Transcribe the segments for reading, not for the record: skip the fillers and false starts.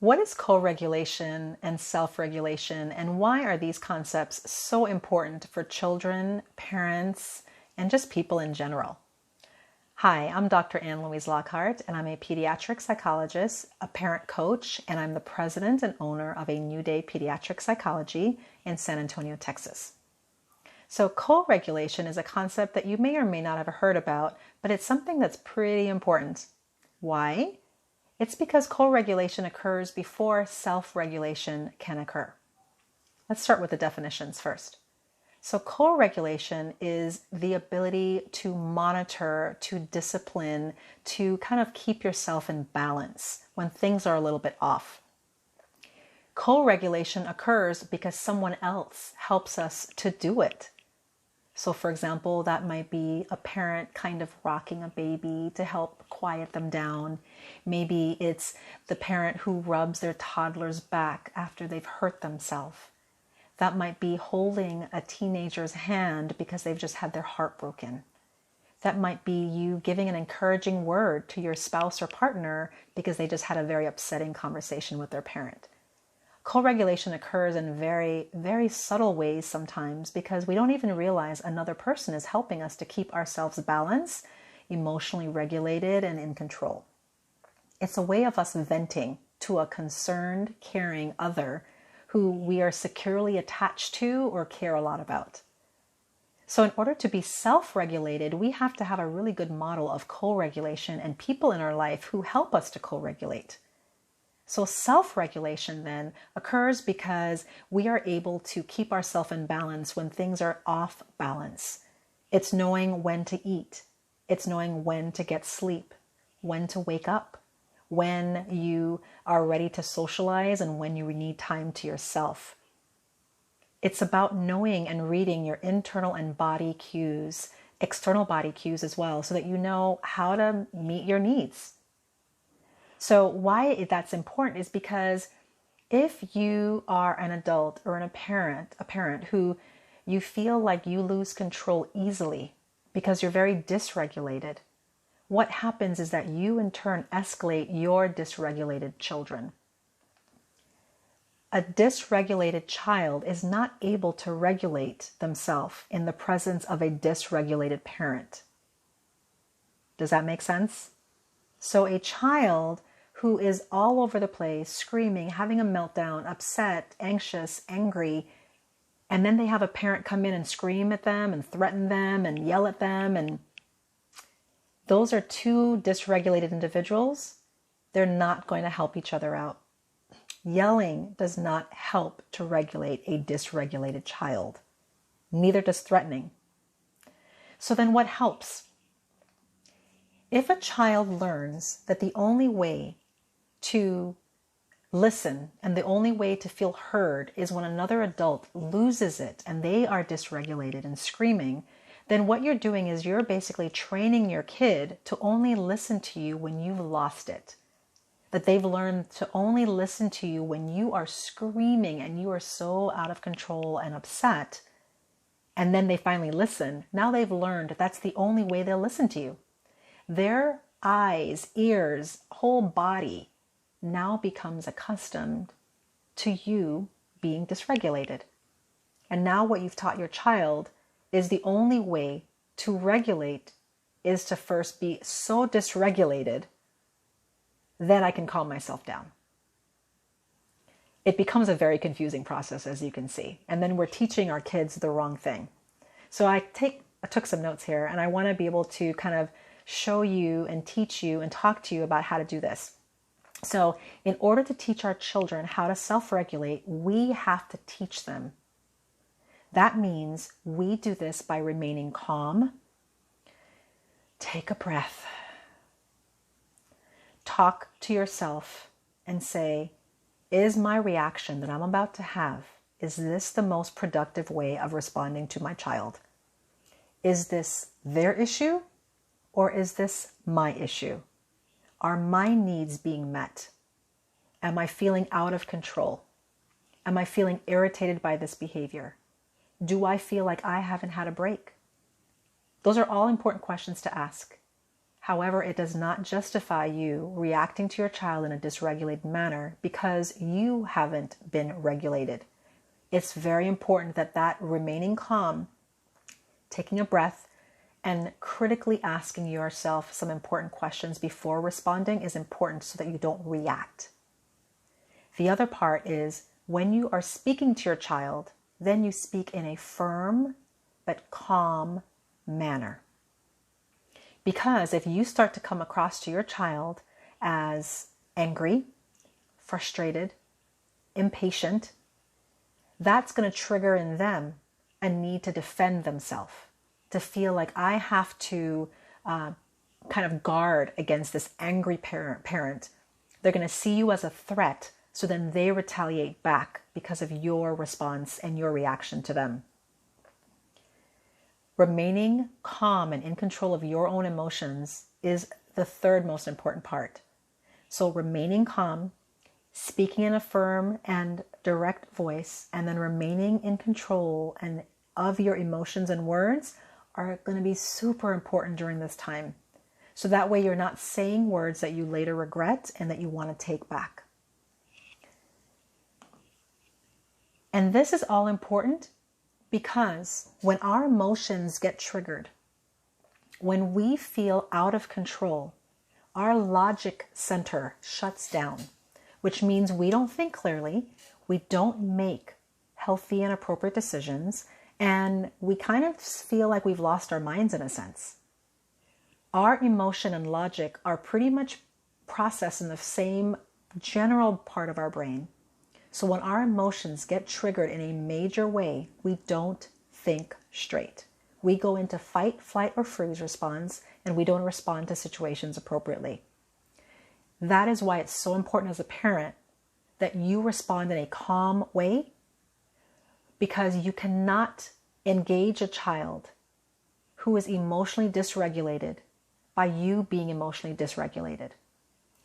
What is co-regulation and self-regulation, and why are these concepts so important for children, parents, and just people in general? Hi, I'm Dr. Ann-Louise Lockhart, and I'm a pediatric psychologist, a parent coach, and I'm the president and owner of a New Day Pediatric Psychology in San Antonio, Texas. So co-regulation is a concept that you may or may not have heard about, but it's something that's pretty important. Why? It's because co-regulation occurs before self-regulation can occur. Let's start with the definitions first. So co-regulation is the ability to monitor, to discipline, to kind of keep yourself in balance when things are a little bit off. Co-regulation occurs because someone else helps us to do it. So for example, that might be a parent kind of rocking a baby to help quiet them down. Maybe it's the parent who rubs their toddler's back after they've hurt themselves. That might be holding a teenager's hand because they've just had their heart broken. That might be you giving an encouraging word to your spouse or partner because they just had a very upsetting conversation with their parent. Co-regulation occurs in very, very subtle ways sometimes because we don't even realize another person is helping us to keep ourselves balanced, emotionally regulated, and in control. It's a way of us venting to a concerned, caring other who we are securely attached to or care a lot about. So in order to be self-regulated, we have to have a really good model of co-regulation and people in our life who help us to co-regulate. So self-regulation then occurs because we are able to keep ourselves in balance when things are off balance. It's knowing when to eat. It's knowing when to get sleep, when to wake up, when you are ready to socialize, and when you need time to yourself. It's about knowing and reading your internal and body cues, external body cues as well, so that you know how to meet your needs. So why that's important is because if you are an adult or a parent who you feel like you lose control easily because you're very dysregulated, what happens is that you in turn escalate your dysregulated children. A dysregulated child is not able to regulate themselves in the presence of a dysregulated parent. Does that make sense? So a child who is all over the place, screaming, having a meltdown, upset, anxious, angry, and then they have a parent come in and scream at them and threaten them and yell at them, and those are two dysregulated individuals. They're not going to help each other out. Yelling does not help to regulate a dysregulated child. Neither does threatening. So then what helps? If a child learns that the only way to listen and the only way to feel heard is when another adult loses it and they are dysregulated and screaming, then what you're doing is you're basically training your kid to only listen to you when you've lost it. That they've learned to only listen to you when you are screaming and you are so out of control and upset. And then they finally listen. Now they've learned that that's the only way they'll listen to you. Their eyes, ears, whole body now becomes accustomed to you being dysregulated. And now what you've taught your child is the only way to regulate is to first be so dysregulated that I can calm myself down. It becomes a very confusing process, as you can see. And then we're teaching our kids the wrong thing. So I took some notes here, and I want to be able to kind of show you and teach you and talk to you about how to do this. So in order to teach our children how to self-regulate, we have to teach them. That means we do this by remaining calm. Take a breath. Talk to yourself and say, is my reaction that I'm about to have, is this the most productive way of responding to my child? Is this their issue or is this my issue? Are my needs being met? Am I feeling out of control? Am I feeling irritated by this behavior? Do I feel like I haven't had a break? Those are all important questions to ask. However, it does not justify you reacting to your child in a dysregulated manner because you haven't been regulated. It's very important that remaining calm, taking a breath, and critically asking yourself some important questions before responding is important so that you don't react. The other part is when you are speaking to your child, then you speak in a firm but calm manner. Because if you start to come across to your child as angry, frustrated, impatient, that's going to trigger in them a need to defend themselves, to feel like I have to kind of guard against this angry parent. They're going to see you as a threat, so then they retaliate back because of your response and your reaction to them. Remaining calm and in control of your own emotions is the third most important part. So remaining calm, speaking in a firm and direct voice, and then remaining in control and of your emotions and words are going to be super important during this time. So that way you're not saying words that you later regret and that you want to take back. And this is all important because when our emotions get triggered, when we feel out of control, our logic center shuts down, which means we don't think clearly, we don't make healthy and appropriate decisions, and we kind of feel like we've lost our minds in a sense. Our emotion and logic are pretty much processed in the same general part of our brain. So when our emotions get triggered in a major way, we don't think straight. We go into fight, flight, or freeze response, and we don't respond to situations appropriately. That is why it's so important as a parent that you respond in a calm way, because you cannot engage a child who is emotionally dysregulated by you being emotionally dysregulated.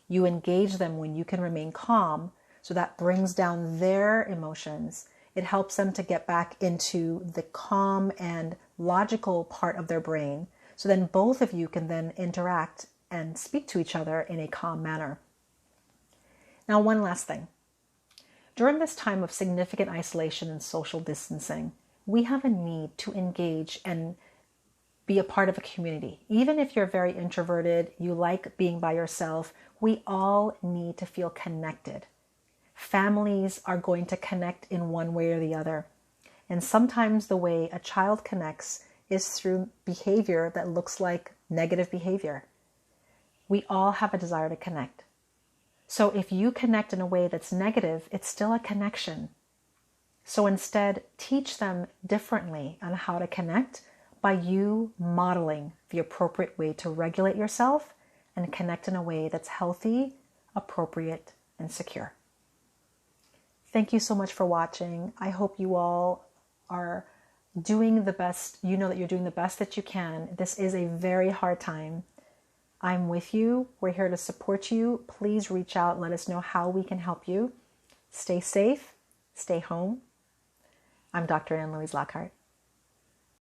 You engage them when you can remain calm, so that brings down their emotions. It helps them to get back into the calm and logical part of their brain. So then both of you can then interact and speak to each other in a calm manner. Now, one last thing. During this time of significant isolation and social distancing, we have a need to engage and be a part of a community. Even if you're very introverted, you like being by yourself, we all need to feel connected. Families are going to connect in one way or the other. And sometimes the way a child connects is through behavior that looks like negative behavior. We all have a desire to connect. So if you connect in a way that's negative, it's still a connection. So instead, teach them differently on how to connect by you modeling the appropriate way to regulate yourself and connect in a way that's healthy, appropriate, and secure. Thank you so much for watching. I hope you all are doing the best. You know that you're doing the best that you can. This is a very hard time. I'm with you. We're here to support you. Please reach out. Let us know how we can help you. Stay safe. Stay home. I'm Dr. Ann-Louise Lockhart.